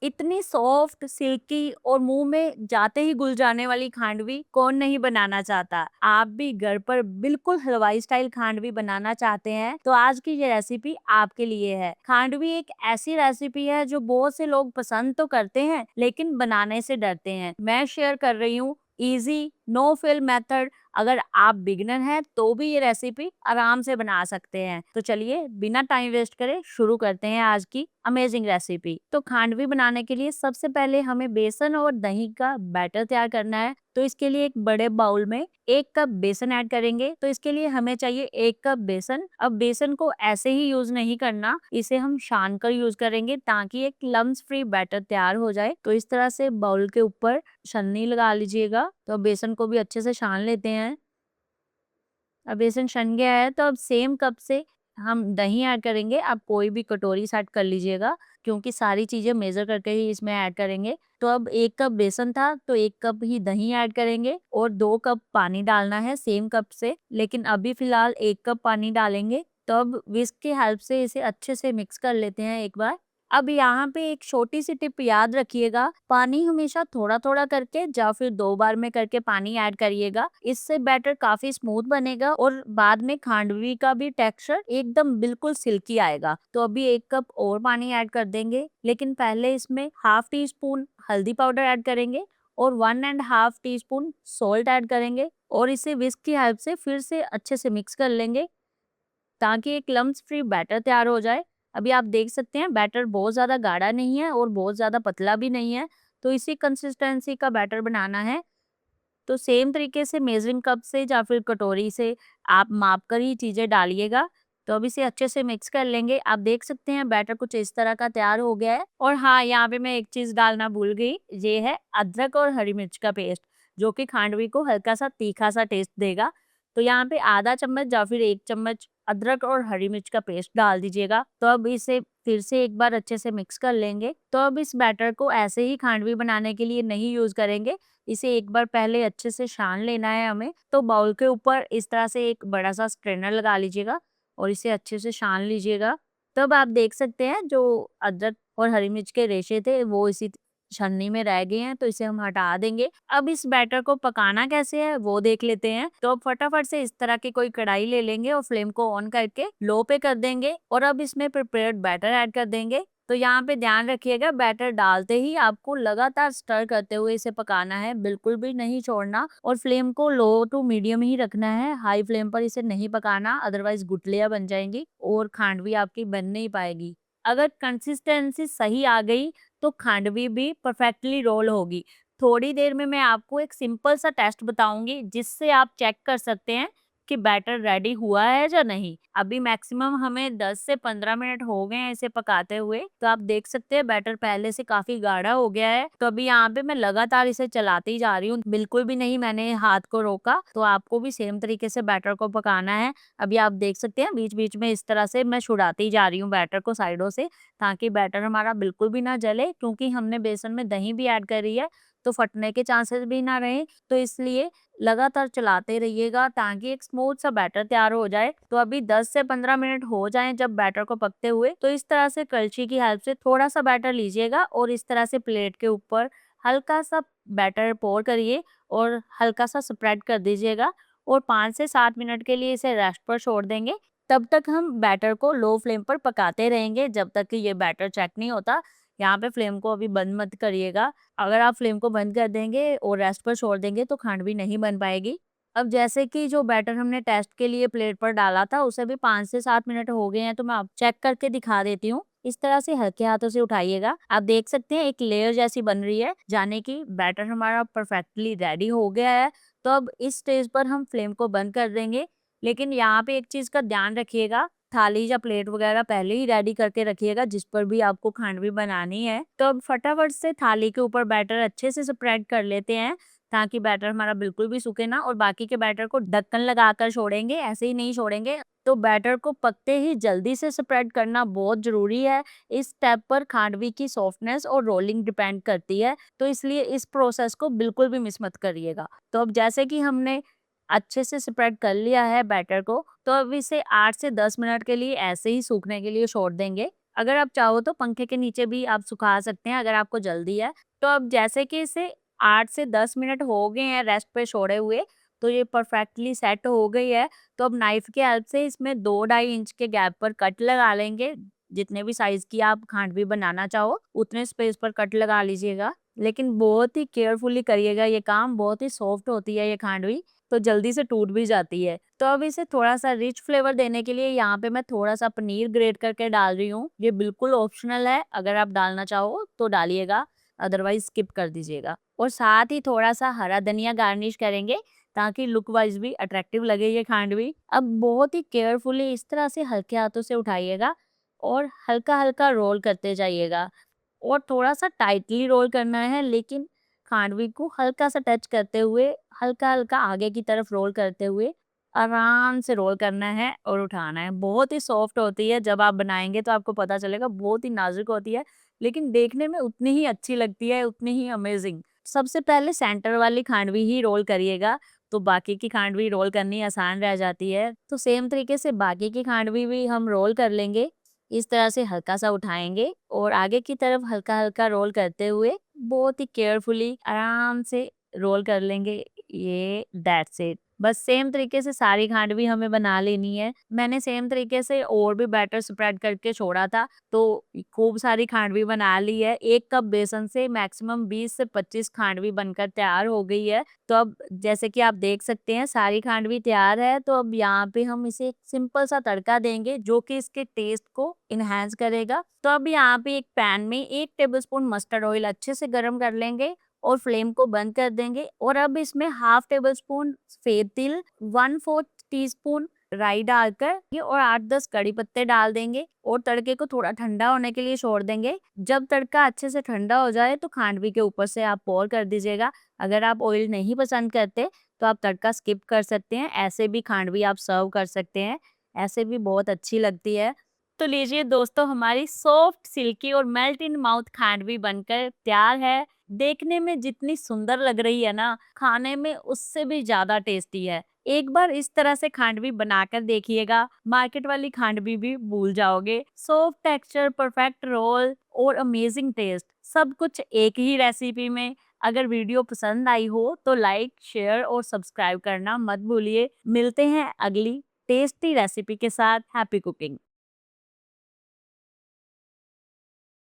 इतनी soft, silkie और मुंह में जाते ही घुल जाने वाली खांडवी कौन नहीं बनाना चाहता। आप भी घर पर बिल्कुल हलवाई स्टाइल खांडवी बनाना चाहते हैं तो आज की ये रेसिपी आपके लिए है। खांडवी एक ऐसी रेसिपी है जो बहुत से लोग पसंद तो करते हैं लेकिन बनाने से डरते हैं। मैं शेयर कर रही हूँ इजी नो फेल मेथड। अगर आप बिगिनर हैं तो भी ये रेसिपी आराम से बना सकते हैं। तो चलिए बिना टाइम वेस्ट करे शुरू करते हैं आज की अमेजिंग रेसिपी। तो खांडवी बनाने के लिए सबसे पहले हमें बेसन और दही का बैटर तैयार करना है। तो इसके लिए एक बड़े बाउल में 1 कप बेसन ऐड करेंगे। तो इसके लिए हमें चाहिए 1 कप बेसन। अब बेसन को ऐसे ही यूज नहीं करना, इसे हम छान कर यूज करेंगे ताकि एक लम्स फ्री बैटर तैयार हो जाए। तो इस तरह से बाउल के ऊपर छन्नी लगा लीजिएगा। तो बेसन को भी अच्छे से छान लेते हैं। अब बेसन छन गया है तो अब सेम कप से हम दही ऐड करेंगे। आप कोई भी कटोरी सेट कर लीजिएगा क्योंकि सारी चीजें मेजर करके ही इसमें ऐड करेंगे। तो अब 1 कप बेसन था तो 1 कप ही दही ऐड करेंगे और 2 कप पानी डालना है सेम कप से, लेकिन अभी फिलहाल 1 कप पानी डालेंगे। तो अब विस्क की हेल्प से इसे अच्छे से मिक्स कर लेते हैं एक बार। अब यहाँ पे एक छोटी सी टिप याद रखिएगा, पानी हमेशा थोड़ा थोड़ा करके या फिर 2 बार में करके पानी ऐड करिएगा। इससे बैटर काफी स्मूथ बनेगा और बाद में खांडवी का भी टेक्सचर एकदम बिल्कुल सिल्की आएगा। तो अभी 1 कप और पानी ऐड कर देंगे, लेकिन पहले इसमें हाफ टी स्पून हल्दी पाउडर ऐड करेंगे और 1.5 टीस्पून सॉल्ट ऐड करेंगे और इसे विस्क की हेल्प से फिर से अच्छे से मिक्स कर लेंगे ताकि एक लम्स फ्री बैटर तैयार हो जाए। अभी आप देख सकते हैं बैटर बहुत ज़्यादा गाढ़ा नहीं है और बहुत ज़्यादा पतला भी नहीं है। तो इसी कंसिस्टेंसी का बैटर बनाना है। तो सेम तरीके से मेजरिंग कप से या फिर कटोरी से आप माप कर ही चीज़ें डालिएगा। तो अब इसे अच्छे से मिक्स कर लेंगे। आप देख सकते हैं बैटर कुछ इस तरह का तैयार हो गया है। और हाँ, यहाँ पे मैं एक चीज़ डालना भूल गई, ये है अदरक और हरी मिर्च का पेस्ट, जो कि खांडवी को हल्का सा तीखा सा टेस्ट देगा। तो यहाँ पे आधा चम्मच या फिर 1 चम्मच अदरक और हरी मिर्च का पेस्ट डाल दीजिएगा। तो अब इसे फिर से एक बार अच्छे से मिक्स कर लेंगे। तो अब इस बैटर को ऐसे ही खांडवी बनाने के लिए नहीं यूज करेंगे, इसे एक बार पहले अच्छे से छान लेना है हमें। तो बाउल के ऊपर इस तरह से एक बड़ा सा स्ट्रेनर लगा लीजिएगा और इसे अच्छे से छान लीजिएगा। तब आप देख सकते हैं जो अदरक और हरी मिर्च के रेशे थे वो इसी छन्नी में रह गए हैं, तो इसे हम हटा देंगे। अब इस बैटर को पकाना कैसे है वो देख लेते हैं। तो अब फटाफट से इस तरह की कोई कढ़ाई ले लेंगे और फ्लेम को ऑन करके लो पे कर देंगे और अब इसमें प्रिपेयर्ड बैटर ऐड कर देंगे। तो यहाँ पे ध्यान रखिएगा, बैटर डालते ही आपको लगातार स्टर करते हुए इसे पकाना है, बिल्कुल भी नहीं छोड़ना और फ्लेम को लो टू मीडियम ही रखना है। हाई फ्लेम पर इसे नहीं पकाना, अदरवाइज गुठलियां बन जाएंगी और खांडवी आपकी बन नहीं पाएगी। अगर कंसिस्टेंसी सही आ गई तो खांडवी भी परफेक्टली रोल होगी। थोड़ी देर में मैं आपको एक सिंपल सा टेस्ट बताऊंगी जिससे आप चेक कर सकते हैं कि बैटर रेडी हुआ है या नहीं। अभी मैक्सिमम हमें 10 से 15 मिनट हो गए हैं इसे पकाते हुए। तो आप देख सकते हैं बैटर पहले से काफी गाढ़ा हो गया है। तो अभी यहाँ पे मैं लगातार इसे चलाती जा रही हूँ, बिल्कुल भी नहीं मैंने हाथ को रोका। तो आपको भी सेम तरीके से बैटर को पकाना है। अभी आप देख सकते हैं बीच बीच में इस तरह से मैं छुड़ाती जा रही हूँ बैटर को साइडों से, ताकि बैटर हमारा बिल्कुल भी ना जले, क्योंकि हमने बेसन में दही भी ऐड करी है तो फटने के चांसेस भी ना रहे। तो इसलिए लगातार चलाते रहिएगा ताकि एक स्मूथ सा बैटर तैयार हो जाए। तो अभी 10 से 15 मिनट हो जाएं जब बैटर को पकते हुए, तो इस तरह से कलछी की हेल्प से थोड़ा सा बैटर लीजिएगा और इस तरह से प्लेट के ऊपर हल्का सा बैटर पोर करिए और हल्का सा स्प्रेड कर दीजिएगा और 5 से 7 मिनट के लिए इसे रेस्ट पर छोड़ देंगे। तब तक हम बैटर को लो फ्लेम पर पकाते रहेंगे जब तक कि ये बैटर चेक नहीं होता। यहाँ पे फ्लेम को अभी बंद मत करिएगा। अगर आप फ्लेम को बंद कर देंगे और रेस्ट पर छोड़ देंगे तो खांडवी नहीं बन पाएगी। अब जैसे कि जो बैटर हमने टेस्ट के लिए प्लेट पर डाला था उसे भी 5 से 7 मिनट हो गए हैं, तो मैं अब चेक करके दिखा देती हूँ। इस तरह से हल्के हाथों से उठाइएगा। आप देख सकते हैं एक लेयर जैसी बन रही है, यानी कि बैटर हमारा परफेक्टली रेडी हो गया है। तो अब इस स्टेज पर हम फ्लेम को बंद कर देंगे। लेकिन यहाँ पे एक चीज का ध्यान रखिएगा, थाली या प्लेट वगैरह पहले ही रेडी करके रखिएगा जिस पर भी आपको खांडवी बनानी है। तो अब फटाफट से थाली के ऊपर बैटर अच्छे से स्प्रेड कर लेते हैं ताकि बैटर हमारा बिल्कुल भी सूखे ना, और बाकी के बैटर को ढक्कन लगाकर छोड़ेंगे, ऐसे ही नहीं छोड़ेंगे। तो बैटर को पकते ही जल्दी से स्प्रेड करना बहुत जरूरी है। इस स्टेप पर खांडवी की सॉफ्टनेस और रोलिंग डिपेंड करती है, तो इसलिए इस प्रोसेस को बिल्कुल भी मिस मत करिएगा। तो अब जैसे कि हमने अच्छे से स्प्रेड कर लिया है बैटर को, तो अब इसे 8 से 10 मिनट के लिए ऐसे ही सूखने के लिए छोड़ देंगे। अगर आप चाहो तो पंखे के नीचे भी आप सुखा सकते हैं अगर आपको जल्दी है। तो अब जैसे कि इसे 8 से 10 मिनट हो गए हैं रेस्ट पे छोड़े हुए, तो ये परफेक्टली सेट हो गई है। तो अब नाइफ की हेल्प से इसमें 2 ढाई इंच के गैप पर कट लगा लेंगे। जितने भी साइज़ की आप खांडवी बनाना चाहो, उतने स्पेस पर कट लगा लीजिएगा। लेकिन बहुत ही केयरफुली करिएगा ये काम, बहुत ही सॉफ्ट होती है ये खांडवी, तो जल्दी से टूट भी जाती है। तो अब इसे थोड़ा-सा रिच फ्लेवर देने के लिए यहाँ पे मैं थोड़ा-सा पनीर ग्रेट करके डाल रही हूँ। ये बिल्कुल ऑप्शनल है, अगर आप डालना चाहो तो डालिएगा, अदरवाइज़ स्किप कर दीजिएगा। और साथ ही थोड़ा-सा हरा धनिया गार्निश करेंगे ताकि लुक वाइज़ भी अट्रैक्टिव लगे ये खांडवी। अब बहुत ही केयरफुली इस तरह से हल्के हाथों से उठाइएगा और हल्का-हल्का रोल करते जाइएगा। और थोड़ा-सा टाइटली रोल करना है, लेकिन खांडवी को हल्का-सा टच करते हुए, हल्का-हल्का आगे की तरफ रोल करते हुए, आराम से रोल करना है और उठाना है। बहुत ही सॉफ्ट होती है, जब आप बनाएँगे तो आपको पता चलेगा, बहुत ही नाज़ुक होती है, लेकिन देखने में उतनी ही अच्छी लगती है, उतनी ही अमेज़िंग। सबसे पहले सेंटर वाली खांडवी ही रोल करिएगा, तो बाकी की खांडवी रोल करनी आसान रह जाती है। तो सेम तरीके से बाकी की खांडवी भी हम रोल कर लेंगे। इस तरह से हल्का-सा उठाएँगे और आगे की तरफ हल्का-हल्का रोल करते हुए बहुत ही केयरफुली आराम से रोल कर लेंगे। ये दैट्स इट। बस सेम तरीके से सारी खांडवी हमें बना लेनी है। मैंने सेम तरीके से और भी बैटर स्प्रेड करके छोड़ा था, तो खूब सारी खांडवी बना ली है। 1 कप बेसन से मैक्सिमम 20 से 25 खांडवी बनकर तैयार हो गई है। तो अब जैसे कि आप देख सकते हैं सारी खांडवी तैयार है, तो अब यहाँ पे हम इसे एक सिंपल सा तड़का देंगे जो कि इसके टेस्ट को इन्हांस करेगा। तो अब यहाँ पे एक पैन में 1 टेबलस्पून मस्टर्ड ऑयल अच्छे से गरम कर लेंगे और फ्लेम को बंद कर देंगे और अब इसमें हाफ टेबल स्पून सफेद तिल, 1/4 टीस्पून राई डालकर ये और 8-10 कड़ी पत्ते डाल देंगे और तड़के को थोड़ा ठंडा होने के लिए छोड़ देंगे। जब तड़का अच्छे से ठंडा हो जाए तो खांडवी के ऊपर से आप पोर कर दीजिएगा। अगर आप ऑयल नहीं पसंद करते तो आप तड़का स्किप कर सकते हैं, ऐसे भी खांडवी आप सर्व कर सकते हैं, ऐसे भी बहुत अच्छी लगती है। तो लीजिए दोस्तों, हमारी सॉफ्ट, सिल्की और मेल्ट इन माउथ खांडवी बनकर तैयार है। देखने में जितनी सुंदर लग रही है ना, खाने में उससे भी ज्यादा टेस्टी है। एक बार इस तरह से खांडवी बनाकर देखिएगा, मार्केट वाली खांडवी भी भूल जाओगे। सॉफ्ट टेक्सचर, परफेक्ट रोल और अमेजिंग टेस्ट, सब कुछ एक ही रेसिपी में। अगर वीडियो पसंद आई हो तो लाइक, शेयर और सब्सक्राइब करना मत भूलिए। मिलते हैं अगली टेस्टी रेसिपी के साथ। Happy cooking.